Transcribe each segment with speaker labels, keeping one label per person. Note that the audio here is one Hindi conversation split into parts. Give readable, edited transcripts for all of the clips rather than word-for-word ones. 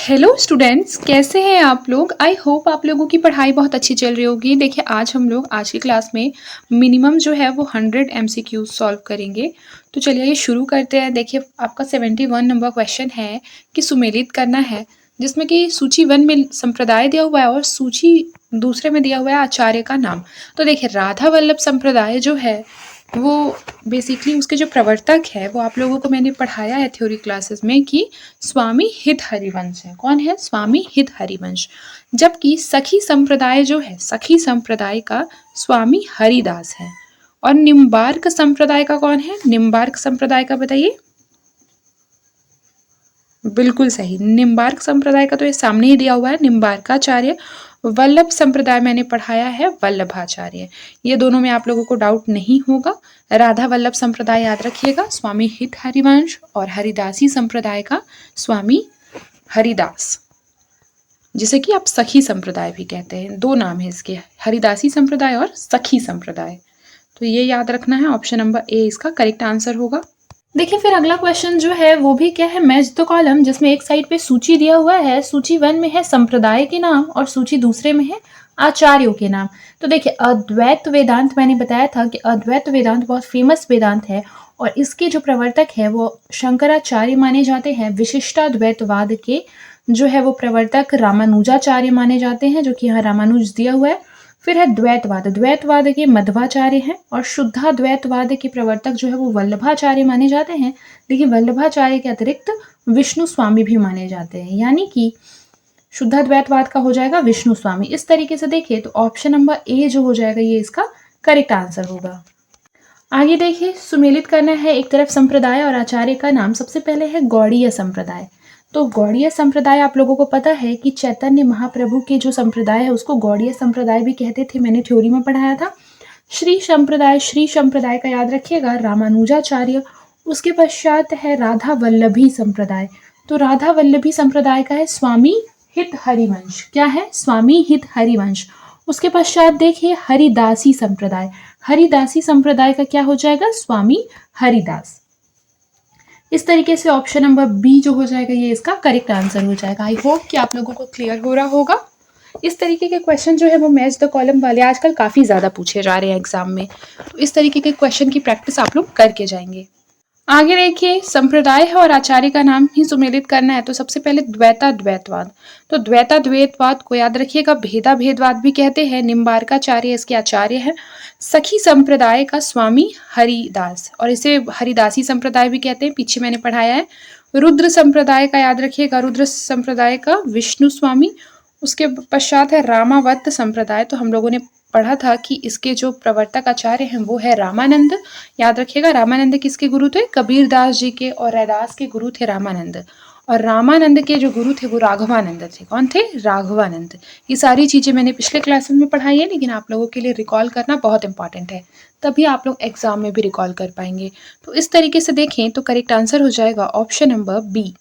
Speaker 1: हेलो स्टूडेंट्स, कैसे हैं आप लोग। आई होप आप लोगों की पढ़ाई बहुत अच्छी चल रही होगी। देखिए आज हम लोग आज की क्लास में मिनिमम जो है वो 100 MCQs सॉल्व करेंगे। तो चलिए ये शुरू करते हैं। देखिए आपका 71 नंबर क्वेश्चन है कि सुमेलित करना है, जिसमें कि सूची 1 में संप्रदाय दिया हुआ है और सूची दूसरे में दिया हुआ है आचार्य का नाम। तो देखिए राधा वल्लभ संप्रदाय जो है वो बेसिकली उसके जो प्रवर्तक है वो आप लोगों को मैंने पढ़ाया है थ्योरी क्लासेस में कि स्वामी हित हरिवंश है। कौन है? स्वामी हित हरिवंश। जबकि सखी संप्रदाय जो है, सखी संप्रदाय का स्वामी हरिदास है। और निम्बार्क संप्रदाय का कौन है? निम्बार्क संप्रदाय का बताइए। बिल्कुल सही, निम्बार्क संप्रदाय का तो ये सामने ही दिया हुआ है, निम्बार्काचार्य। वल्लभ संप्रदाय मैंने पढ़ाया है वल्लभाचार्य। ये दोनों में आप लोगों को डाउट नहीं होगा। राधा वल्लभ संप्रदाय याद रखिएगा, स्वामी हित हरिवंश, और हरिदासी संप्रदाय का स्वामी हरिदास, जिसे कि आप सखी संप्रदाय भी कहते हैं। दो नाम है इसके, हरिदासी संप्रदाय और सखी संप्रदाय। तो ये याद रखना है। ऑप्शन नंबर ए इसका करेक्ट आंसर होगा। देखिए फिर अगला क्वेश्चन जो है वो भी क्या है, मैच द कॉलम, जिसमें एक साइड पे सूची दिया हुआ है। सूची 1 में है संप्रदाय के नाम और सूची दूसरे में है आचार्यों के नाम। तो देखिए अद्वैत वेदांत, मैंने बताया था कि अद्वैत वेदांत बहुत फेमस वेदांत है और इसके जो प्रवर्तक है वो शंकराचार्य माने जाते हैं। विशिष्टाद्वैतवाद के जो है वो प्रवर्तक रामानुजाचार्य माने जाते हैं, जो कि यहाँ रामानुज दिया हुआ है। फिर है द्वैतवाद, द्वैतवाद के मध्वाचार्य हैं और शुद्धाद्वैतवाद के प्रवर्तक जो है वो वल्लभाचार्य माने जाते हैं। लेकिन वल्लभाचार्य के अतिरिक्त विष्णु स्वामी भी माने जाते हैं, यानी कि शुद्धाद्वैतवाद का हो जाएगा विष्णु स्वामी। इस तरीके से देखिए तो ऑप्शन नंबर ए जो हो जाएगा ये इसका करेक्ट आंसर होगा। आगे देखिए सुमेलित करना है एक तरफ संप्रदाय और आचार्य का नाम। सबसे पहले है गौड़ीय संप्रदाय। तो गौड़ीय संप्रदाय आप लोगों को पता है कि चैतन्य महाप्रभु के जो संप्रदाय है उसको गौड़ीय संप्रदाय भी कहते थे, मैंने थ्योरी में पढ़ाया था। श्री संप्रदाय का याद रखिएगा रामानुजाचार्य। उसके पश्चात है राधा वल्लभी संप्रदाय। तो राधा वल्लभी संप्रदाय का है स्वामी हित हरिवंश। क्या है? स्वामी हित हरिवंश। उसके पश्चात देखिए हरिदासी संप्रदाय। हरिदासी संप्रदाय का क्या हो जाएगा? स्वामी हरिदास। इस तरीके से ऑप्शन नंबर बी जो हो जाएगा ये इसका करेक्ट आंसर हो जाएगा। आई होप कि आप लोगों को क्लियर हो रहा होगा। इस तरीके के क्वेश्चन जो है वो मैच द कॉलम वाले आजकल काफ़ी ज़्यादा पूछे जा रहे हैं एग्जाम में। तो इस तरीके के क्वेश्चन की प्रैक्टिस आप लोग करके जाएंगे। आगे देखिए संप्रदाय है और आचार्य का नाम ही सुमेलित करना है। तो सबसे पहले द्वैताद्वैतवाद। तो द्वैताद्वैतवाद को याद रखिएगा भेदाभेदवाद भी कहते हैं। निम्बार्काचार्य इसके आचार्य है। सखी संप्रदाय का स्वामी हरिदास, और इसे हरिदासी संप्रदाय भी कहते हैं, पीछे मैंने पढ़ाया है। रुद्र संप्रदाय का याद रखिएगा, रुद्र संप्रदाय का विष्णु स्वामी। उसके पश्चात है रामावत संप्रदाय। तो हम लोगों ने पढ़ा था कि इसके जो प्रवर्तक आचार्य हैं वो है रामानंद। याद रखिएगा रामानंद किसके गुरु थे? कबीरदास जी के, और रैदास के गुरु थे रामानंद। और रामानंद के जो गुरु थे वो राघवानंद थे। कौन थे? राघवानंद। ये सारी चीज़ें मैंने पिछले क्लास में पढ़ाई है, लेकिन आप लोगों के लिए रिकॉल करना बहुत इंपॉर्टेंट है, तभी आप लोग एग्जाम में भी रिकॉल कर पाएंगे। तो इस तरीके से देखें तो करेक्ट आंसर हो जाएगा ऑप्शन नंबर बी।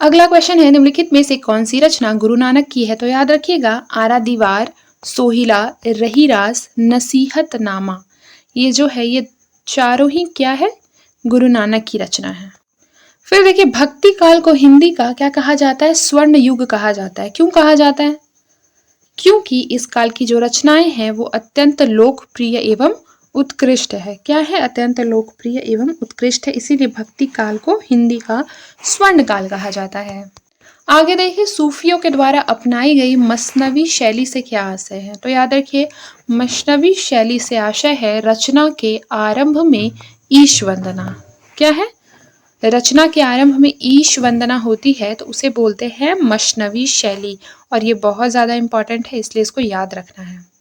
Speaker 1: अगला क्वेश्चन है निम्नलिखित में से कौन सी रचना गुरु नानक की है? तो याद रखिएगा आरा दीवार, सोहिला, रहीरास, नसीहतनामा। ये जो है ये चारों ही क्या है? गुरु नानक की रचना है। फिर देखिए भक्ति काल को हिंदी का क्या कहा जाता है? स्वर्ण युग कहा जाता है। क्यों कहा जाता है? क्योंकि इस काल की जो रचनाएं हैं वो अत्यंत लोकप्रिय एवं उत्कृष्ट है। क्या है? अत्यंत लोकप्रिय एवं उत्कृष्ट है, इसीलिए भक्ति काल को हिंदी का स्वर्ण काल कहा जाता है। आगे देखिए सूफियों के द्वारा अपनाई गई मसनवी शैली से क्या आशय है? तो याद रखिए मसनवी शैली से आशय है रचना के आरंभ में ईश वंदना। क्या है? रचना के आरंभ में ईश वंदना होती है तो उसे बोलते हैं मसनवी शैली, और ये बहुत ज़्यादा इंपॉर्टेंट है, इसलिए इसको याद रखना है।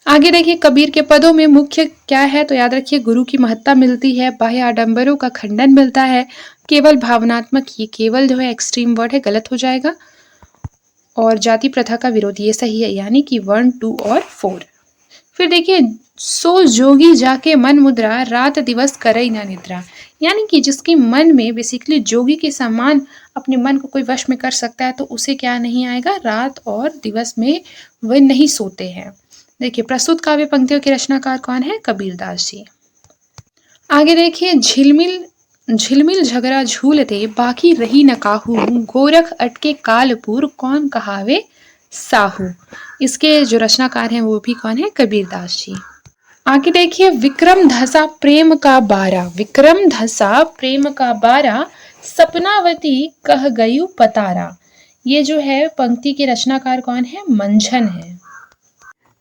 Speaker 1: आगे देखिए कबीर के पदों में मुख्य क्या है? तो याद रखिए गुरु की महत्ता मिलती है, बाह्य आडंबरों का खंडन मिलता है, केवल भावनात्मक, ये केवल जो है एक्सट्रीम वर्ड है, गलत हो जाएगा, और जाति प्रथा का विरोध, ये सही है, यानी कि 1, 2 और 4। फिर देखिए सो जोगी जाके मन मुद्रा, रात दिवस करई ना निद्रा। यानी कि जिसके मन में बेसिकली जोगी के समान अपने मन को कोई वश में कर सकता है तो उसे क्या नहीं आएगा? रात और दिवस में वह नहीं सोते हैं। देखिए प्रस्तुत काव्य पंक्तियों के रचनाकार कौन है? कबीरदास जी। आगे देखिए झिलमिल झिलमिल झगड़ा झूलते बाकी रही न काहू, गोरख अटके कालपुर कौन कहावे साहू। इसके जो रचनाकार हैं वो भी कौन है, कबीरदास जी। आगे देखिए, विक्रम धसा प्रेम का बारा, विक्रम धसा प्रेम का बारा, सपनावती कह गयु पतारा। ये जो है पंक्ति के रचनाकार कौन है, मंझन है।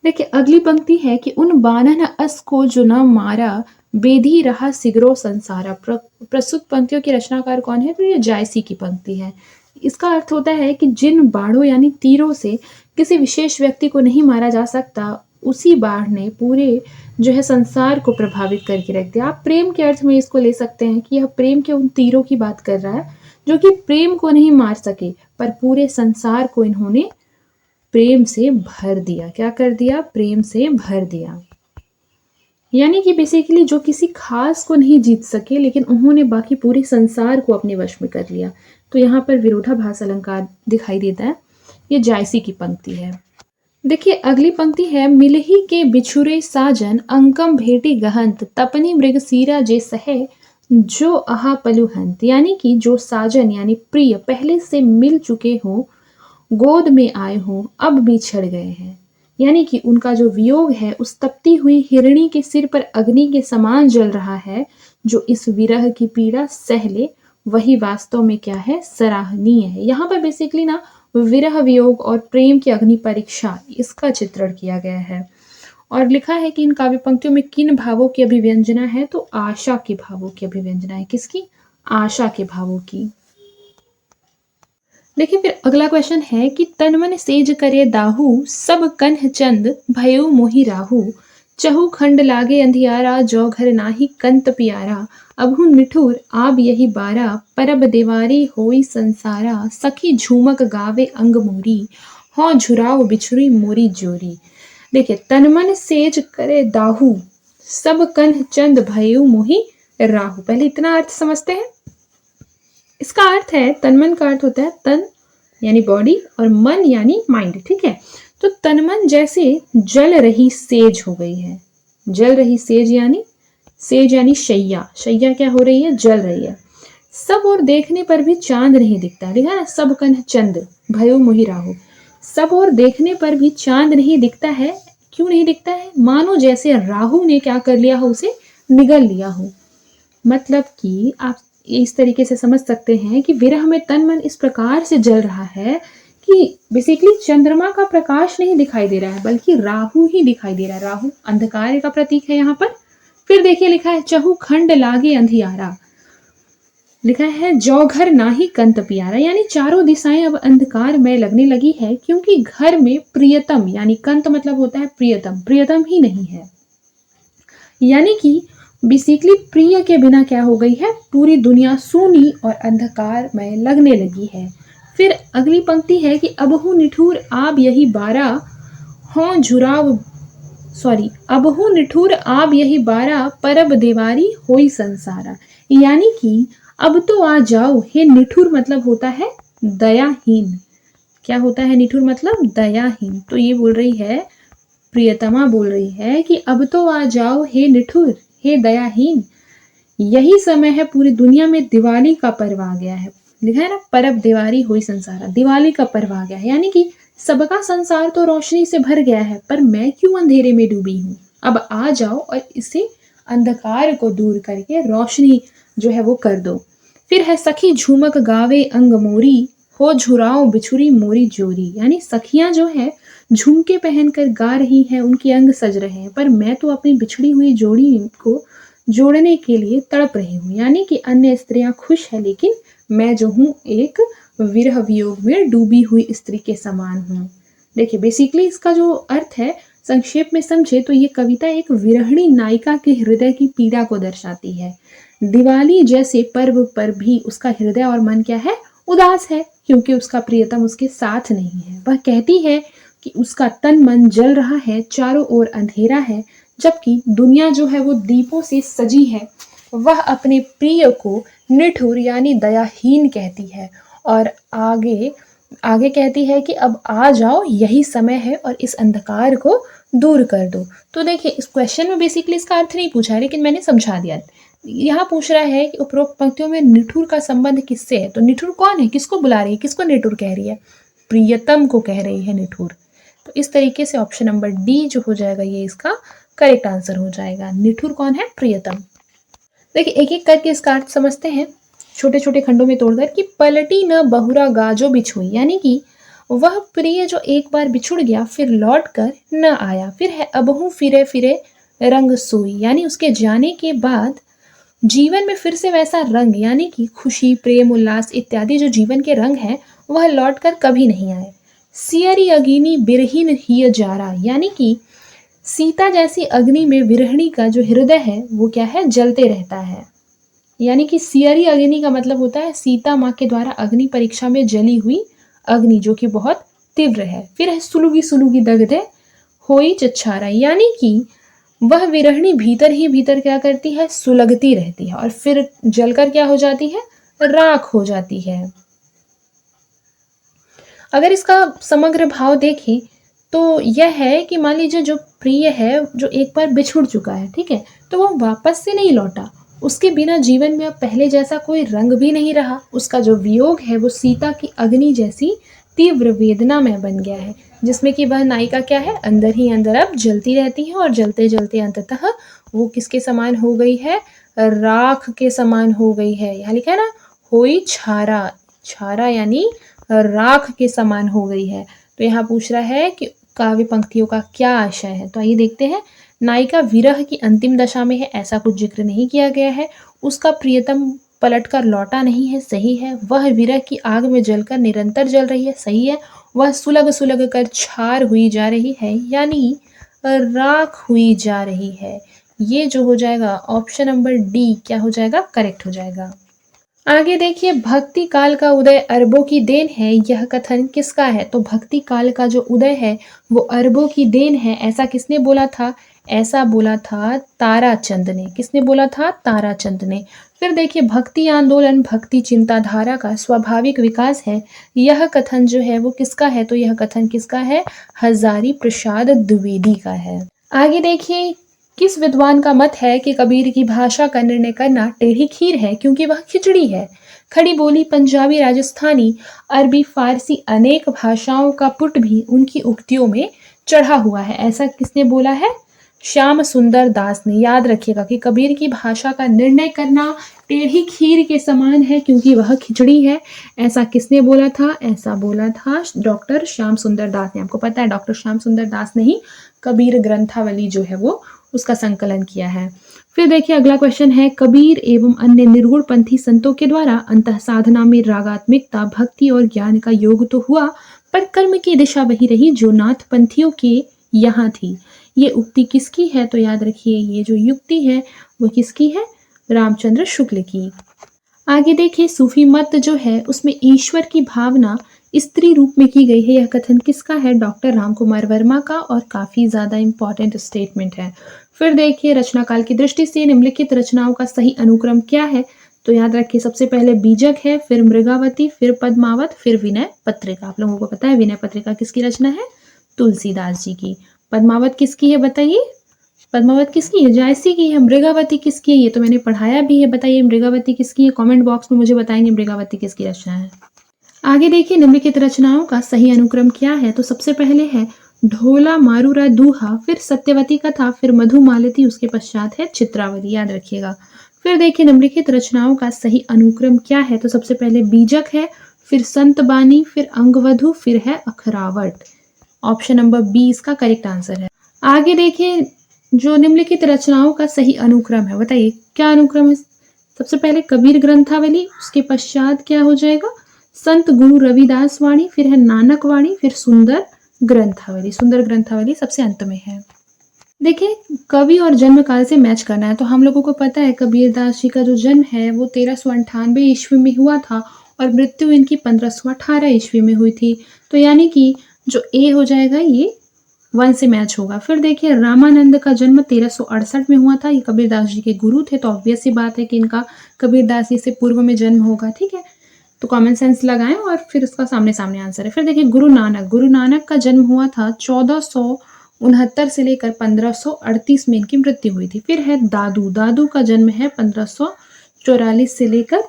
Speaker 1: देखिए अगली पंक्ति है कि उन बानन अस को जो न मारा, बेधी रहा सिगरो संसारा। प्रस्तुत पंक्तियों के रचनाकार कौन है, तो ये जायसी की पंक्ति है। इसका अर्थ होता है कि जिन बाढ़ों यानी तीरों से किसी विशेष व्यक्ति को नहीं मारा जा सकता, उसी बाढ़ ने पूरे जो है संसार को प्रभावित करके रख दिया। आप प्रेम के अर्थ में इसको ले सकते हैं कि यह प्रेम के उन तीरों की बात कर रहा है जो कि प्रेम को नहीं मार सके, पर पूरे संसार को इन्होंने प्रेम से भर दिया। क्या कर दिया, प्रेम से भर दिया। यानी कि बेसिकली जो किसी खास को नहीं जीत सके, लेकिन उन्होंने बाकी पूरे संसार को अपने वश में कर लिया। तो यहाँ पर विरोधाभास अलंकार दिखाई देता है। ये जायसी की पंक्ति है। देखिए अगली पंक्ति है, मिलही के बिछुरे साजन, अंकम भेटी गहंत, तपनी मृग सीरा जे सहे, जो अहा पलुहंत। यानी कि जो साजन यानी प्रिय पहले से मिल चुके हों, गोद में आए हों, अब बिछड़ गए हैं। यानी कि उनका जो वियोग है उस तपती हुई हिरणी के सिर पर अग्नि के समान जल रहा है। जो इस विरह की पीड़ा सह ले, वही वास्तव में क्या है, सराहनीय है। यहाँ पर बेसिकली ना विरह वियोग और प्रेम की अग्नि परीक्षा, इसका चित्रण किया गया है। और लिखा है कि इन काव्य पंक्तियों में किन भावों की अभिव्यंजना है, तो आशा के भावों की अभिव्यंजना है। किसकी, आशा के भावों की। देखिए फिर अगला क्वेश्चन है कि तन मन सेज करे दाहू, सब कन्ह चंद भयो मोहि राहू, चहु खंड लागे अंधियारा, जो घर नाही कंत पियारा, अबहु निठुर आब यही बारा, परब देवारी होई संसारा, सखी झूमक गावे अंग मोरी, हौ झुराव बिछुरी मोरी जोरी। देखिए तन मन सेज करे दाहू, सब कन्ह चंद भयो मोहि राहू। पहले इतना अर्थ समझते हैं। इसका अर्थ है, तन मन का अर्थ होता है तन यानी बॉडी और मन यानी माइंड। ठीक है, तो तन मन जैसे जल रही सेज हो गई है। जल रही सेज यानी शैया। शैया क्या हो रही है, जल रही है। सब और देखने पर भी चांद नहीं दिखता। लिखा है ना, सब कन्ह चंद भयो मोहि राहु। सब और देखने पर भी चांद नहीं दिखता है। क्यों नहीं दिखता है, मानो जैसे राहु ने क्या कर लिया हो, उसे निगल लिया हो। मतलब कि आप इस तरीके से समझ सकते हैं कि विरह में तन मन इस प्रकार से जल रहा है कि बेसिकली चंद्रमा का प्रकाश नहीं दिखाई दे रहा है, बल्कि राहु ही दिखाई दे रहा है। राहु अंधकार का प्रतीक है यहाँ पर। फिर देखिए लिखा है, चहु खंड लागे अंधियारा। लिखा है, जो घर ना ही कंत पियारा, यानी चारों दिशाएं अब अंधकार में लगने लगी है, क्योंकि घर में प्रियतम यानी कंत मतलब होता है प्रियतम, प्रियतम ही नहीं है। यानी कि बेसिकली प्रिय के बिना क्या हो गई है, पूरी दुनिया सूनी और अंधकार में लगने लगी है। फिर अगली पंक्ति है कि अबहु निठुर आब यही बारा, हों झुराव अबहु निठुर आब यही बारा, परब देवारी होई संसारा। यानी कि अब तो आ जाओ हे निठुर, मतलब होता है दयाहीन। क्या होता है निठुर, मतलब दयाहीन। तो ये बोल रही है, प्रियतमा बोल रही है कि अब तो आ जाओ हे निठुर, हे दयाहीन, यही समय है, पूरी दुनिया में दिवाली का पर्व आ गया है। लिखा है ना, परब देवारी हुई संसारा, दिवाली का पर्व आ गया है। यानी कि सबका संसार तो रोशनी से भर गया है, पर मैं क्यों अंधेरे में डूबी हूँ। अब आ जाओ और इसे अंधकार को दूर करके रोशनी जो है वो कर दो। फिर है, सखी झूमक गावे अंग मोरी, हो झुराओ बिछुरी मोरी जोरी। यानी सखियां जो है झुमके पहनकर गा रही हैं, उनके अंग सज रहे हैं, पर मैं तो अपनी बिछड़ी हुई जोड़ी को जोड़ने के लिए तड़प रही हूँ। यानी कि अन्य स्त्रियां खुश है, लेकिन मैं जो हूँ एक विरह वियोग में डूबी हुई स्त्री के समान हूँ। देखिए बेसिकली इसका जो अर्थ है, संक्षेप में समझे तो ये कविता एक विरहिणी नायिका के हृदय की पीड़ा को दर्शाती है। दिवाली जैसे पर्व पर भी उसका हृदय और मन क्या है, उदास है, क्योंकि उसका प्रियतम उसके साथ नहीं है। वह कहती है कि उसका तन मन जल रहा है, चारों ओर अंधेरा है, जबकि दुनिया जो है वो दीपों से सजी है। वह अपने प्रिय को निठुर यानी दयाहीन कहती है, और आगे कहती है कि अब आ जाओ, यही समय है, और इस अंधकार को दूर कर दो। तो देखिए इस क्वेश्चन में बेसिकली इसका अर्थ नहीं पूछा है, लेकिन मैंने समझा दिया। यहाँ पूछ रहा है कि उपरोक्त पंक्तियों में निठुर का संबंध किससे है, तो निठुर कौन है, किसको बुला रही है, किसको निठुर कह रही है, प्रियतम को कह रही है निठुर। तो इस तरीके से ऑप्शन नंबर डी जो हो जाएगा ये इसका करेक्ट आंसर हो जाएगा। निठुर कौन है, प्रियतम। देखिए एक एक करके इसका अर्थ समझते हैं छोटे छोटे खंडों में तोड़कर कि पलटी न बहुरा गाजो बिछुई, यानी कि वह प्रिय जो एक बार बिछुड़ गया फिर लौट कर न आया, फिर है अबहू फिरे फिरे रंग सोई, यानी उसके जाने के बाद जीवन में फिर से वैसा रंग यानी कि खुशी प्रेम उल्लास इत्यादि जो जीवन के रंग हैं वह लौट कर कभी नहीं आए। सियरी अगिनी बिरहीन हिय जारा, यानी कि सीता जैसी अग्नि में विरहिणी का जो हृदय है वो क्या है, जलते रहता है। यानी कि सियरी अग्नि का मतलब होता है सीता माँ के द्वारा अग्नि परीक्षा में जली हुई अग्नि जो कि बहुत तीव्र है। फिर है सुलुगी सुलुगी दगदे होई चच्छारा, यानी कि वह विरहिणी भीतर ही भीतर क्या करती है, सुलगती रहती है और फिर जलकर क्या हो जाती है, राख हो जाती है। अगर इसका समग्र भाव देखें तो यह है कि मान लीजिए जो प्रिय है जो एक बार बिछुड़ चुका है, ठीक है, तो वो वापस से नहीं लौटा, उसके बिना जीवन में अब पहले जैसा कोई रंग भी नहीं रहा, उसका जो वियोग है वो सीता की अग्नि जैसी तीव्र वेदना में बन गया है, जिसमें कि वह नायिका क्या है, अंदर ही अंदर अब जलती रहती है और जलते जलते अंततः वो किसके समान हो गई है, राख के समान हो गई है। यहाँ लिखा है ना, होई छारा, छारा यानी राख के समान हो गई है। तो यहाँ पूछ रहा है कि काव्य पंक्तियों का क्या आशय है, तो आइए देखते हैं। नायिका विरह की अंतिम दशा में है, ऐसा कुछ जिक्र नहीं किया गया है। उसका प्रियतम पलटकर लौटा नहीं है, सही है। वह विरह की आग में जलकर निरंतर जल रही है, सही है। वह सुलग सुलग कर छार हुई जा रही है, यानी राख हुई जा रही है। ये जो हो जाएगा ऑप्शन नंबर डी क्या हो जाएगा, करेक्ट हो जाएगा। आगे देखिए, भक्ति काल का उदय अरबों की देन है, यह कथन किसका है, तो भक्ति काल का जो उदय है वो अरबों की देन है, ऐसा किसने बोला था, ऐसा बोला था ताराचंद ने। किसने बोला था, ताराचंद ने। फिर देखिए, भक्ति आंदोलन भक्ति चिंताधारा का स्वाभाविक विकास है, यह कथन जो है वो किसका है, तो यह कथन किसका है, हजारी प्रसाद द्विवेदी का है। आगे देखिए, किस विद्वान का मत है कि कबीर की भाषा का निर्णय करना टेढ़ी खीर है क्योंकि वह खिचड़ी है। खड़ी बोली पंजाबी, राजस्थानी, अरबी, फारसी अनेक भाषाओं का पुट भी उनकी उक्तियों में चढ़ा हुआ है, ऐसा किसने बोला है, श्याम सुंदर दास ने। याद रखिएगा कि कबीर की भाषा का निर्णय करना टेढ़ी खीर के समान है क्योंकि वह खिचड़ी है, ऐसा किसने बोला था, ऐसा बोला था डॉक्टर श्याम सुंदर दास ने। आपको पता है डॉक्टर श्याम सुंदर दास ने ही कबीर ग्रंथावली जो है वो उसका संकलन किया है। फिर देखिए अगला क्वेश्चन है, कबीर एवं अन्य निर्गुण पंथी संतों के द्वारा अंतः साधना में रागात्मिकता भक्ति और ज्ञान का योग तो हुआ पर कर्म की दिशा वही रही जो नाथ पंथियों के यहाँ थी। ये उक्ति किसकी है, तो याद रखिए ये जो युक्ति है वो किसकी है, रामचंद्र शुक्ल की। आगे देखिए, सूफी मत जो है उसमें ईश्वर की भावना स्त्री रूप में की गई है, यह कथन किसका है, डॉक्टर रामकुमार वर्मा का, और काफी ज्यादा इंपॉर्टेंट स्टेटमेंट है। फिर देखिए, रचना काल की दृष्टि से निम्नलिखित रचनाओं का सही अनुक्रम क्या है, तो याद रखिए सबसे पहले बीजक है, फिर मृगावती, फिर पद्मावत, फिर विनय पत्रिका। आप लोगों को पता है विनय पत्रिका किसकी रचना है, तुलसीदास जी की। पद्मावत किसकी है बताइए, पद्मावत किसकी है, जायसी की है। मृगावती किसकी है, ये तो मैंने पढ़ाया भी है, बताइए मृगावती किसकी है, कमेंट बॉक्स में मुझे बताएंगे मृगावती किसकी रचना है। आगे देखिए, निम्नलिखित रचनाओं का सही अनुक्रम क्या है, तो सबसे पहले है ढोला मारूरा दूहा, फिर सत्यवती कथा, फिर मधुमालती, उसके पश्चात है चित्रावली। याद रखिएगा। फिर देखिए, निम्नलिखित रचनाओं का सही अनुक्रम क्या है, तो सबसे पहले बीजक है, फिर संत बानी, फिर अंगवधु, फिर है अखरावट। ऑप्शन नंबर बी इसका करेक्ट आंसर है। आगे देखिए, जो निम्नलिखित रचनाओं का सही अनुक्रम है, बताइए क्या अनुक्रम है। सबसे पहले कबीर ग्रंथावली, उसके पश्चात क्या हो जाएगा, संत गुरु रविदास वाणी, फिर है नानक वाणी, फिर सुंदर ग्रंथावली। सुंदर ग्रंथावली सबसे अंत में है। देखिए, कवि और जन्म काल से मैच करना है, तो हम लोगों को पता है कबीरदास जी का जो जन्म है वो 1398 ईस्वी में हुआ था और मृत्यु इनकी 1518 ईस्वी में हुई थी, तो यानी कि जो ए हो जाएगा ये 1 से मैच होगा। फिर देखिए, रामानंद का जन्म 1368 में हुआ था, ये कबीरदास जी के गुरु थे, तो ऑब्वियस सी बात है कि इनका कबीरदास जी से पूर्व में जन्म होगा, ठीक है। तो कॉमन सेंस लगाएं और फिर उसका सामने सामने आंसर है। फिर देखिए, गुरु नानक का जन्म हुआ था 69 से लेकर 1538 में इनकी मृत्यु हुई थी। फिर है दादू, दादू का जन्म है 1544 से लेकर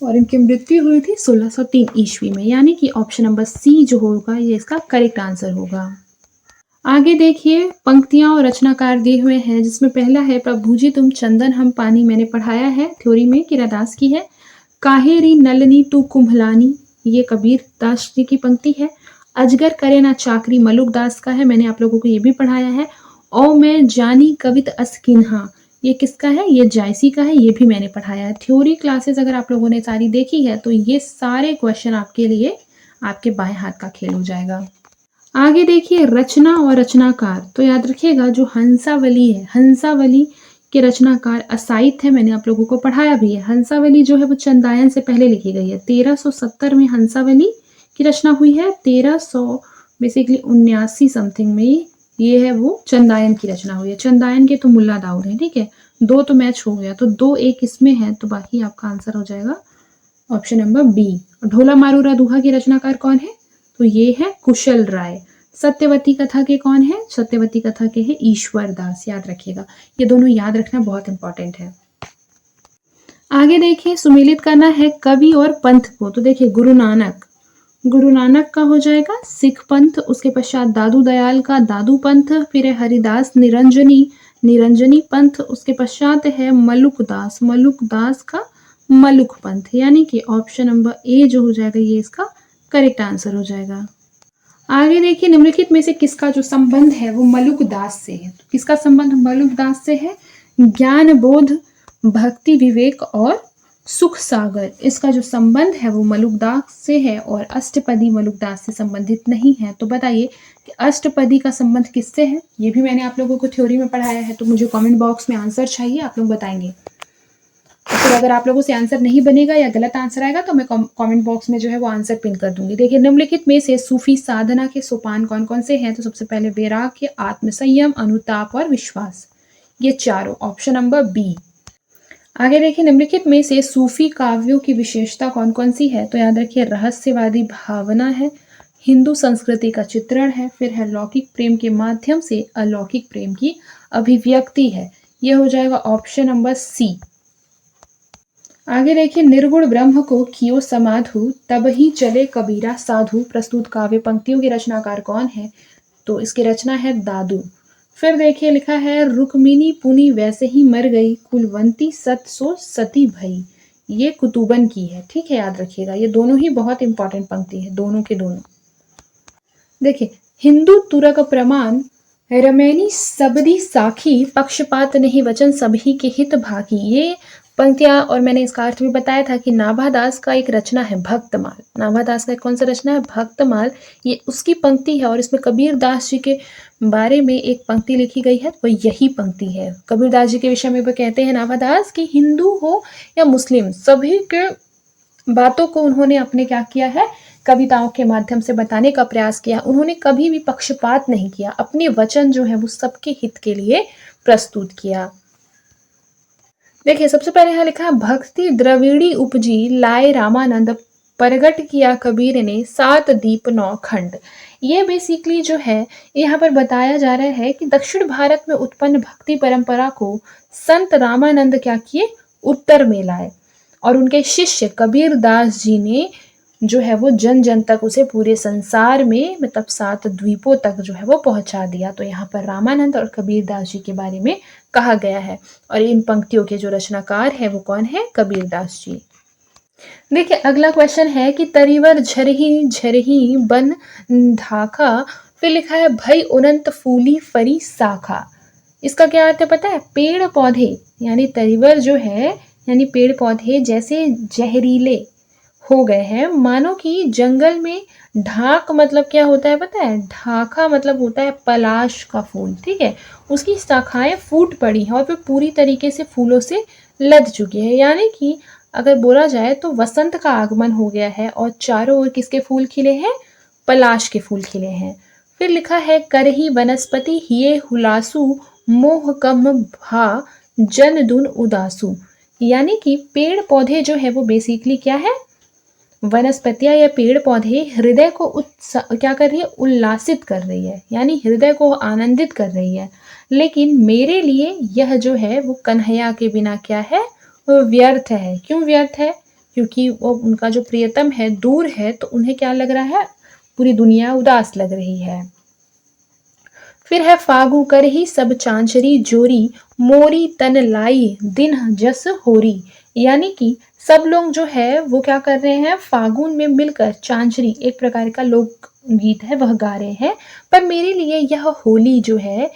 Speaker 1: और इनकी मृत्यु हुई थी 1603 ईस्वी में, यानी कि ऑप्शन नंबर सी जो होगा ये इसका करेक्ट आंसर होगा। आगे देखिए पंक्तियां और रचनाकार दिए हुए हैं, जिसमें पहला है प्रभु जी तुम चंदन हम पानी, मैंने पढ़ाया है थ्योरी में कि रैदास की है। काहेरी नलनी तू कुम्भलानी, ये कबीर दास जी की पंक्ति है। अजगर करे ना चाकरी मलुक दास का है, मैंने आप लोगों को ये भी पढ़ाया है। ओ मैं जानी कवित अस्किन्हा, ये किसका है, ये जायसी का है, ये भी मैंने पढ़ाया है। थ्योरी क्लासेस अगर आप लोगों ने सारी देखी है तो ये सारे क्वेश्चन आपके लिए आपके बाएं हाथ का खेल हो जाएगा। आगे देखिए रचना और रचनाकार, तो याद रखिएगा जो हंसावली है, हंसावली के रचनाकार असाइत है, मैंने आप लोगों को पढ़ाया भी है। हंसावली जो है वो चंदायन से पहले लिखी गई है। 1370 में हंसावली की रचना हुई है। 1300 बेसिकली 79 समथिंग में ये है वो चंदायन की रचना हुई है। चंदायन के तो मुल्ला दाऊद है, ठीक है। 2 तो मैच हो गया, तो 2-1 इसमें है, तो बाकी आपका आंसर हो जाएगा ऑप्शन नंबर बी। ढोला मारूरा दुहा के रचनाकार कौन है, तो ये है कुशल राय। सत्यवती कथा के कौन है, सत्यवती कथा के है ईश्वर दास, याद रखिएगा, ये दोनों याद रखना बहुत इंपॉर्टेंट है। आगे देखिए सुमेलित करना है कवि और पंथ को, तो देखिए गुरु नानक, गुरु नानक का हो जाएगा सिख पंथ, उसके पश्चात दादू दयाल का दादू पंथ, फिर है हरिदास निरंजनी, निरंजनी पंथ, उसके पश्चात है मलुक दास, मलुक दास का मलुक पंथ, यानी कि ऑप्शन नंबर ए जो हो जाएगा ये इसका करेक्ट आंसर हो जाएगा। आगे देखिए निम्नलिखित में से किसका जो संबंध है वो मलुक दास से है, तो किसका संबंध मलुक दास से है, ज्ञान बोध भक्ति विवेक और सुख सागर, इसका जो संबंध है वो मलुक दास से है और अष्टपदी मलुक दास से संबंधित नहीं है। तो बताइए कि अष्टपदी का संबंध किससे है, ये भी मैंने आप लोगों को थ्योरी में पढ़ाया है, तो मुझे कमेंट बॉक्स में आंसर चाहिए, आप लोग बताएंगे। तो फिर अगर आप लोगों से आंसर नहीं बनेगा या गलत आंसर आएगा तो मैं कमेंट बॉक्स में जो है वो आंसर पिन कर दूंगी। देखिए निम्नलिखित में से सूफी साधना के सोपान कौन कौन से हैं, तो सबसे पहले वैराग्य, आत्मसंयम, अनुताप और विश्वास, ये चारों, ऑप्शन नंबर बी। आगे देखिए निम्नलिखित में से सूफी काव्यों की विशेषता कौन कौन सी है, तो याद रखिए रहस्यवादी भावना है, हिंदू संस्कृति का चित्रण है, फिर है लौकिक प्रेम के माध्यम से अलौकिक प्रेम की अभिव्यक्ति है, यह हो जाएगा ऑप्शन नंबर सी। आगे देखिए निर्गुण ब्रह्म को कियो समाधु तब ही चले कबीरा साधु, प्रस्तुत काव्य पंक्तियों के रचनाकार कौन है, तो इसकी रचना है दादू। फिर देखिए लिखा है रुक्मिणी पुनी वैसे ही मर गई, कुलवंती सत सो सती भई, ये कुतुबन की है, ठीक है, याद रखिएगा, ये दोनों ही बहुत इंपॉर्टेंट पंक्ति है, दोनों के दोनों। देखिए हिंदू तुरक प्रमाण रमैनी सबदी साखी, पक्षपात नहीं वचन सभी के हित भागी, ये पंक्तियां और मैंने इसका अर्थ भी बताया था कि नाभादास का एक रचना है भक्तमाल, नाभादास का कौन सा रचना है भक्तमाल, ये उसकी पंक्ति है और इसमें कबीर दास जी के बारे में एक पंक्ति लिखी गई है, वो यही पंक्ति है। कबीर दास जी के विषय में वो कहते हैं नाभादास कि हिंदू हो या मुस्लिम सभी के बातों को उन्होंने अपने क्या किया है, कविताओं के माध्यम से बताने का प्रयास किया, उन्होंने कभी भी पक्षपात नहीं किया, अपने वचन जो है वो सबके हित के लिए प्रस्तुत किया। देखिए सबसे पहले यहाँ लिखा है भक्ति द्रविड़ी उपजी लाए रामानंद, प्रगट किया कबीर ने 7 दीप 9 खंड, ये बेसिकली जो है यहाँ पर बताया जा रहा है कि दक्षिण भारत में उत्पन्न भक्ति परंपरा को संत रामानंद क्या किए, उत्तर में लाए और उनके शिष्य कबीर दास जी ने जो है वो जन जन तक उसे पूरे संसार में मतलब 7 द्वीपों तक जो है वो पहुंचा दिया। तो यहाँ पर रामानंद और कबीर दास जी के बारे में कहा गया है और इन पंक्तियों के जो रचनाकार है वो कौन है, कबीर दास जी। देखिए अगला क्वेश्चन है कि तरीवर झरही झरही बन ढाका, फिर लिखा है भई अनंत फूली फरी शाखा, इसका क्या अर्थ है पता है, पेड़ पौधे यानी तरीवर जो है यानी पेड़ पौधे जैसे जहरीले हो गए हैं, मानो कि जंगल में ढाक मतलब क्या होता है पता है, ढाका मतलब होता है पलाश का फूल, ठीक है, उसकी शाखाएं फूट पड़ी हैं और फिर पूरी तरीके से फूलों से लद चुकी है, यानी कि अगर बोला जाए तो वसंत का आगमन हो गया है और चारों ओर किसके फूल खिले हैं, पलाश के फूल खिले हैं। फिर लिखा है करही वनस्पति हिये हुलासु, मोह कम भा जन दुन उदासु, यानी कि पेड़ पौधे जो है वो बेसिकली क्या है, वनस्पतियां या पेड़ पौधे हृदय को क्या कर रही है, उल्लासित कर रही है, यानी हृदय को आनंदित कर रही है। लेकिन मेरे लिए यह जो है वो कन्हैया के बिना क्या है, वो व्यर्थ है। क्यों व्यर्थ है? क्योंकि वो उनका जो प्रियतम है दूर है, तो उन्हें क्या लग रहा है, पूरी दुनिया उदास लग रही है। फिर है फागु कर ही सब चांचरी जोरी, मोरी तन लाई दिन जस होरी। यानी कि सब लोग जो है वो क्या कर रहे हैं, फागुन में मिलकर चांचरी, एक प्रकार का लोक गीत है, वह गा रहे हैं। पर मेरे लिए यह होली जो है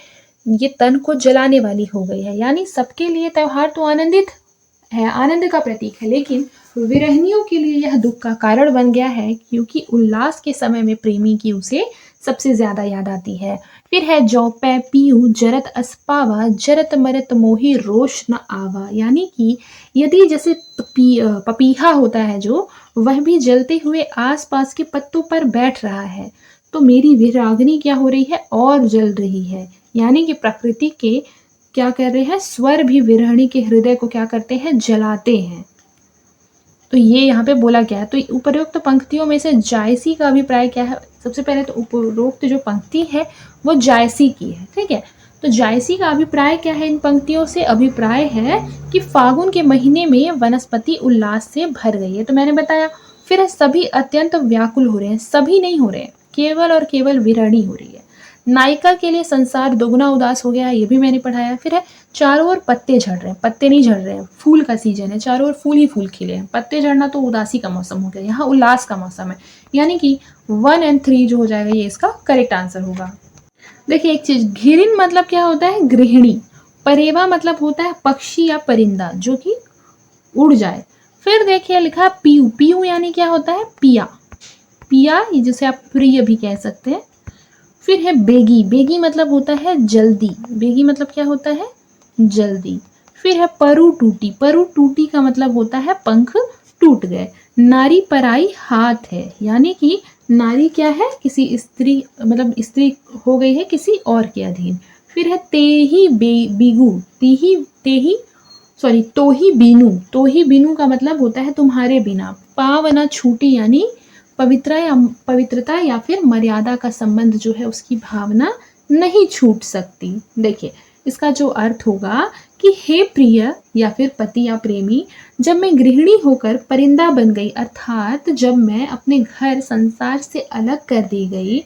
Speaker 1: ये तन को जलाने वाली हो गई है। यानी सबके लिए त्योहार तो आनंदित है, आनंद का प्रतीक है, लेकिन विरहिणियों के लिए यह दुख का कारण बन गया है, क्योंकि उल्लास के समय में प्रेमी की उसे सबसे ज्यादा याद आती है। फिर है जौ पै पीऊ जरत अस्पावा, जरत मरत मोहि रोष न आवा। यानी कि यदि जैसे पपीहा होता है जो, वह भी जलते हुए आसपास के पत्तों पर बैठ रहा है, तो मेरी विरागिनी क्या हो रही है, और जल रही है। यानी कि प्रकृति के क्या कर रहे हैं, स्वर भी विरहिणी के हृदय को क्या करते हैं, जलाते हैं। तो ये यहाँ पे बोला गया है। तो उपरोक्त पंक्तियों में से जायसी का अभिप्राय क्या है? सबसे पहले तो उपरोक्त जो पंक्ति है वो जायसी की है, ठीक है। तो जायसी का अभिप्राय क्या है इन पंक्तियों से? अभिप्राय है कि फागुन के महीने में वनस्पति उल्लास से भर गई है, तो मैंने बताया। फिर सभी अत्यंत व्याकुल हो रहे हैं, सभी नहीं हो रहे हैं, केवल और केवल विरहिणी हो रही है। नायिका के लिए संसार दोगुना उदास हो गया है, ये भी मैंने पढ़ाया। फिर है चारों ओर पत्ते झड़ रहे हैं, पत्ते नहीं झड़ रहे हैं, फूल का सीजन है, चारों ओर फूल ही फूल खिले हैं। पत्ते झड़ना तो उदासी का मौसम हो गया, यहाँ उल्लास का मौसम है। यानी कि 1 और 3 जो हो जाएगा ये इसका करेक्ट आंसर होगा। देखिए एक चीज, घिरिन मतलब क्या होता है, गृहिणी। परेवा मतलब होता है पक्षी या परिंदा जो कि उड़ जाए। फिर देखिए लिखा पीयू, पीयू यानी क्या होता है, पिया, पिया जिसे आप प्रिय भी कह सकते हैं। फिर है बेगी, बेगी मतलब होता है जल्दी, बेगी मतलब क्या होता है, जल्दी। फिर है परु टूटी, परु टूटी का मतलब होता है पंख टूट गए। नारी पराई हाथ है, यानी कि नारी क्या है, किसी स्त्री, मतलब स्त्री हो गई है किसी और के अधीन। फिर है तेही बीगू, तेही तेही सॉरी तोही बीनू, तोही बीनू का मतलब होता है तुम्हारे बिना। पावना छूटी यानी पवित्रता या फिर मर्यादा का संबंध जो है उसकी भावना नहीं छूट सकती। देखिए इसका जो अर्थ होगा कि हे प्रिय या फिर पति या प्रेमी, जब मैं गृहिणी होकर परिंदा बन गई, अर्थात जब मैं अपने घर संसार से अलग कर दी गई,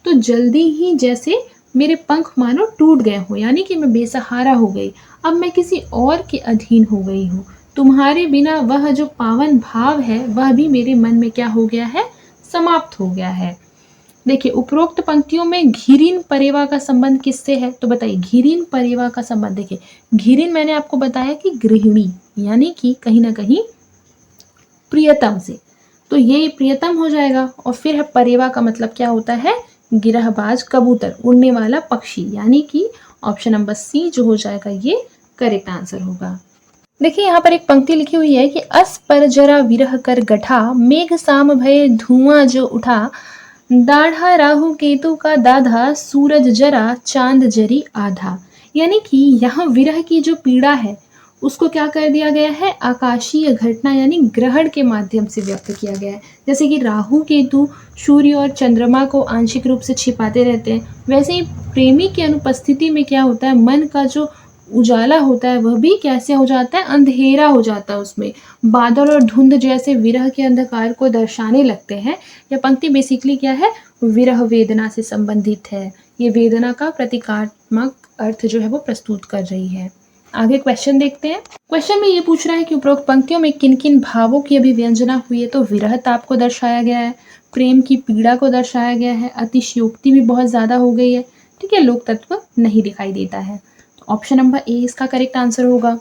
Speaker 1: तो जल्दी ही जैसे मेरे पंख मानो टूट गए हो, यानी कि मैं बेसहारा हो गई। अब मैं किसी और के अधीन हो गई हूँ। तुम्हारे बिना वह जो पावन भाव है वह भी मेरे मन में क्या हो गया है, समाप्त हो गया है। देखिए उपरोक्त पंक्तियों में घिरिन परेवा का संबंध किससे है, तो बताइए घिरिन परेवा का संबंध। देखिए घिरिन मैंने आपको बताया कि गृहिणी, यानी कि कहीं ना कहीं प्रियतम से, तो ये प्रियतम हो जाएगा। और फिर है परेवा का मतलब क्या होता है, गिरहबाज कबूतर, उड़ने वाला पक्षी, यानी कि ऑप्शन नंबर सी जो हो जाएगा ये करेक्ट आंसर होगा। देखिए यहाँ पर एक पंक्ति लिखी हुई है कि अस पर जरा विरह कर गठा, मेघ साम भय धुआं जो उठा, दाढ़ा राहु केतु का दाधा, सूरज जरा चांद जरी आधा। यानी कि यहाँ विरह की जो पीड़ा है उसको क्या कर दिया गया है, आकाशीय घटना यानी ग्रहण के माध्यम से व्यक्त किया गया है। जैसे कि राहु केतु सूर्य और चंद्रमा को आंशिक रूप से छिपाते रहते हैं, वैसे ही प्रेमी की अनुपस्थिति में क्या होता है, मन का जो उजाला होता है वह भी कैसे हो जाता है, अंधेरा हो जाता है। उसमें बादल और धुंध जैसे विरह के अंधकार को दर्शाने लगते हैं। यह पंक्ति बेसिकली क्या है, विरह वेदना से संबंधित है। ये वेदना का प्रतीकात्मक अर्थ जो है वो प्रस्तुत कर रही है। आगे क्वेश्चन देखते हैं। क्वेश्चन में ये पूछ रहा है कि उपरोक्त पंक्तियों में किन किन भावों की अभिव्यंजना हुई है, तो विरह ताप को दर्शाया गया है, प्रेम की पीड़ा को दर्शाया गया है, अतिशयोक्ति भी बहुत ज्यादा हो गई है, ठीक है, लोक तत्व नहीं दिखाई देता है। ऑप्शन नंबर ए इसका करेक्ट आंसर होगा।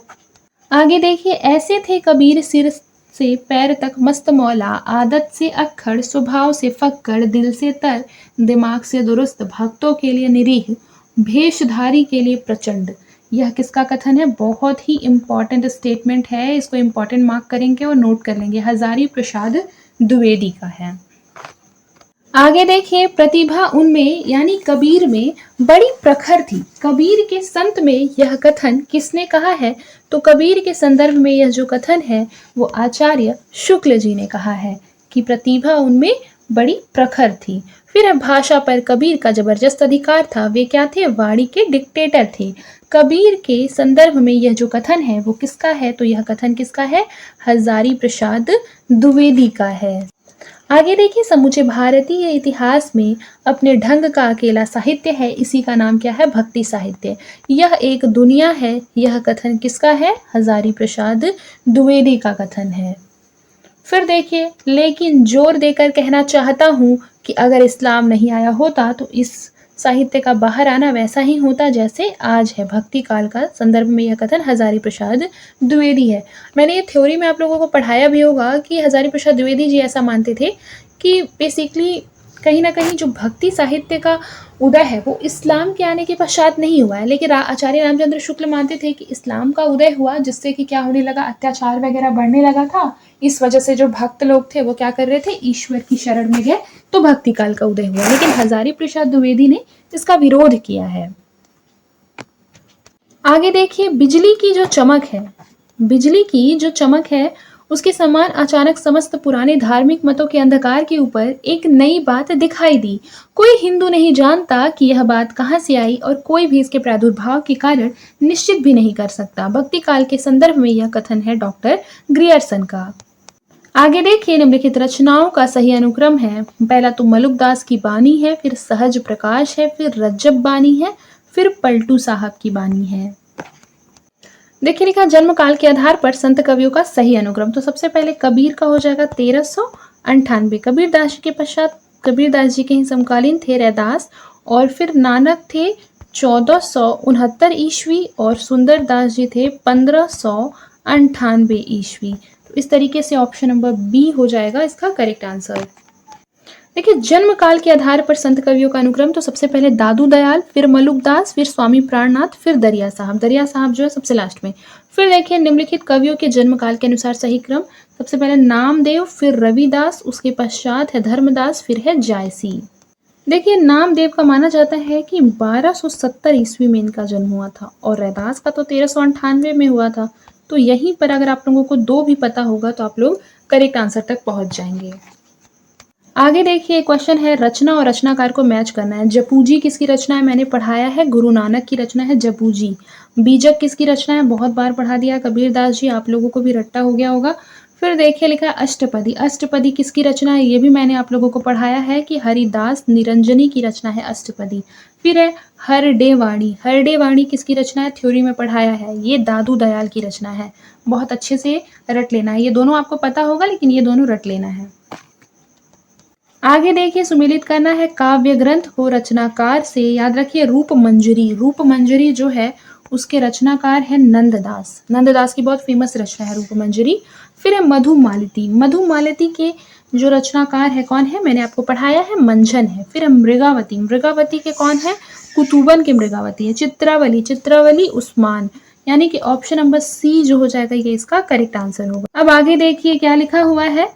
Speaker 1: आगे देखिए, ऐसे थे कबीर सिर से पैर तक मस्त मौला, आदत से अक्खड़, स्वभाव से फक्कड़, दिल से तर, दिमाग से दुरुस्त, भक्तों के लिए निरीह, भेषधारी के लिए प्रचंड। यह किसका कथन है, बहुत ही इंपॉर्टेंट स्टेटमेंट है, इसको इंपॉर्टेंट मार्क करेंगे और नोट कर लेंगे, हजारी प्रसाद द्विवेदी का है। आगे देखिए, प्रतिभा उनमें यानी कबीर में बड़ी प्रखर थी। कबीर के संत में यह कथन किसने कहा है, तो कबीर के संदर्भ में यह जो कथन है वो आचार्य शुक्ल जी ने कहा है। की प्रतिभा उनमें बड़ी प्रखर थी। फिर है भाषा पर कबीर का जबरदस्त अधिकार था। वे क्या थे? वाणी के डिक्टेटर थे। कबीर के संदर्भ में यह जो कथन है वो किसका है? तो यह कथन किसका है? हजारी प्रसाद द्विवेदी का है। आगे देखिए, समूचे भारतीय इतिहास में अपने ढंग का अकेला साहित्य है, इसी का नाम क्या है? भक्ति साहित्य। यह एक दुनिया है, यह कथन किसका है? हजारी प्रसाद द्विवेदी का कथन है। फिर देखिए, लेकिन जोर देकर कहना चाहता हूं कि अगर इस्लाम नहीं आया होता तो इस साहित्य का बाहर आना वैसा ही होता जैसे आज है। भक्ति काल का संदर्भ में यह कथन हजारी प्रसाद द्विवेदी है। मैंने ये थ्योरी में आप लोगों को पढ़ाया भी होगा कि हजारी प्रसाद द्विवेदी जी ऐसा मानते थे कि बेसिकली कहीं ना कहीं जो भक्ति साहित्य का उदय है वो इस्लाम के आने के पश्चात नहीं हुआ है, लेकिन आचार्य रामचंद्र शुक्ल मानते थे कि इस्लाम का उदय हुआ, जिससे कि क्या होने लगा? अत्याचार वगैरह बढ़ने लगा था। इस वजह से जो भक्त लोग थे वो क्या कर रहे थे? ईश्वर की शरण में गए, तो भक्ति काल का उदय हुआ। लेकिन हजारी प्रसाद द्विवेदी ने इसका विरोध किया है। आगे देखिए, बिजली की जो चमक है, बिजली की जो चमक है उसके समान अचानक समस्त पुराने धार्मिक मतों के अंधकार के ऊपर एक नई बात दिखाई दी। कोई हिंदू नहीं जानता कि यह बात कहां से आई और कोई भी इसके प्रादुर्भाव के कारण निश्चित भी नहीं कर सकता। भक्ति काल के संदर्भ में यह कथन है डॉक्टर ग्रियर्सन का। आगे देखिए, निम्नलिखित रचनाओं का सही अनुक्रम है। पहला तो मलुकदास की बानी है, फिर सहज प्रकाश है, फिर रज्जब बानी है, फिर पलटू साहब की बानी है। देखिए लिखा, जन्म काल के आधार पर संत कवियों का सही अनुक्रम। तो सबसे पहले कबीर का हो जाएगा 1398। कबीरदास जी के पश्चात कबीरदास जी के ही समकालीन थे रैदास, और फिर नानक थे 1469 ईस्वी, और सुंदरदास जी थे 1598 ईस्वी। तो इस तरीके से ऑप्शन नंबर बी हो जाएगा इसका करेक्ट आंसर। देखिए, जन्म काल के आधार पर संत कवियों का अनुक्रम। तो सबसे पहले दादू दयाल, फिर मलुकदास, फिर स्वामी प्राणनाथ, फिर दरिया साहब। दरिया साहब जो है सबसे लास्ट में। फिर देखिए, निम्नलिखित कवियों के जन्म काल के अनुसार सही क्रम। सबसे पहले नामदेव, फिर रविदास, उसके पश्चात है धर्मदास, फिर है जायसी। देखिए, नामदेव का माना जाता है कि 1270 ईस्वी में इनका जन्म हुआ था, और रैदास का तो 1398 में हुआ था। तो यहीं पर अगर आप लोगों को दो भी पता होगा तो आप लोग करेक्ट आंसर तक पहुंच जाएंगे। आगे देखिए, क्वेश्चन है रचना और रचनाकार को मैच करना है। जपूजी किसकी रचना है? मैंने पढ़ाया है, गुरु नानक की रचना है जपूजी। बीजक किसकी रचना है? बहुत बार पढ़ा दिया, कबीरदास जी। आप लोगों को भी रट्टा हो गया होगा। फिर देखिए लिखा है अष्टपदी। अष्टपदी किसकी रचना है? ये भी मैंने आप लोगों को पढ़ाया है कि हरिदास निरंजनी की रचना है अष्टपदी। फिर है हरडे वाणी। हरडे वाणी किसकी रचना है? थ्योरी में पढ़ाया है, ये दादू दयाल की रचना है। बहुत अच्छे से रट लेना है, ये दोनों आपको पता होगा लेकिन ये दोनों रट लेना है। आगे देखिए, सुमेलित करना है काव्य ग्रंथ को रचनाकार से। याद रखिए, रूप मंजरी। रूप मंजरी जो है उसके रचनाकार है नंददास। नंददास की बहुत फेमस रचना है रूप मंजरी। फिर है मधुमालती। मधुमालती के जो रचनाकार है कौन है? मैंने आपको पढ़ाया है, मंझन है। फिर है मृगावती। मृगावती के कौन है? कुतुबन के मृगावती है। चित्रावली। चित्रावली उस्मान। यानी कि ऑप्शन नंबर सी जो हो जाएगा ये इसका करेक्ट आंसर होगा। अब आगे देखिए क्या लिखा हुआ है,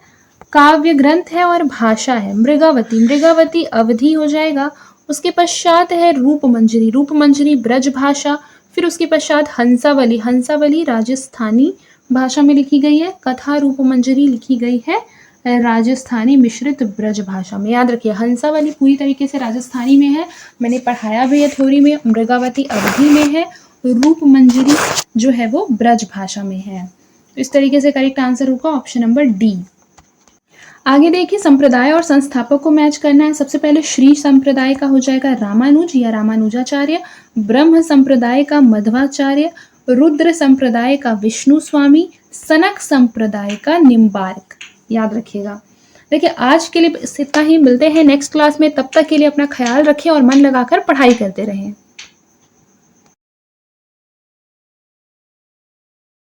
Speaker 1: काव्य ग्रंथ है और भाषा है। मृगावती। मृगावती अवधि हो जाएगा। उसके पश्चात है रूप मंजरी। रूप मंजरी ब्रज भाषा। फिर उसके पश्चात हंसावली। हंसावली राजस्थानी भाषा में लिखी गई है। कथा रूप मंजरी लिखी गई है राजस्थानी मिश्रित ब्रज भाषा में। याद रखिए, हंसावली पूरी तरीके से राजस्थानी में है, मैंने पढ़ाया भी है थ्योरी में। मृगावती अवधि में है, रूप मंजरी जो है वो ब्रज भाषा में है। इस तरीके से करेक्ट आंसर होगा ऑप्शन नंबर डी। आगे देखिए, संप्रदाय और संस्थापक को मैच करना है। सबसे पहले श्री संप्रदाय का हो जाएगा रामानुज या रामानुजाचार्य। ब्रह्म संप्रदाय का मध्वाचार्य। रुद्र संप्रदाय का विष्णु स्वामी। सनक संप्रदाय का निम्बार्क। याद रखिएगा। देखिए, आज के लिए इतना ही, मिलते हैं नेक्स्ट क्लास में। तब तक के लिए अपना ख्याल रखें और मन लगाकर पढ़ाई करते रहें।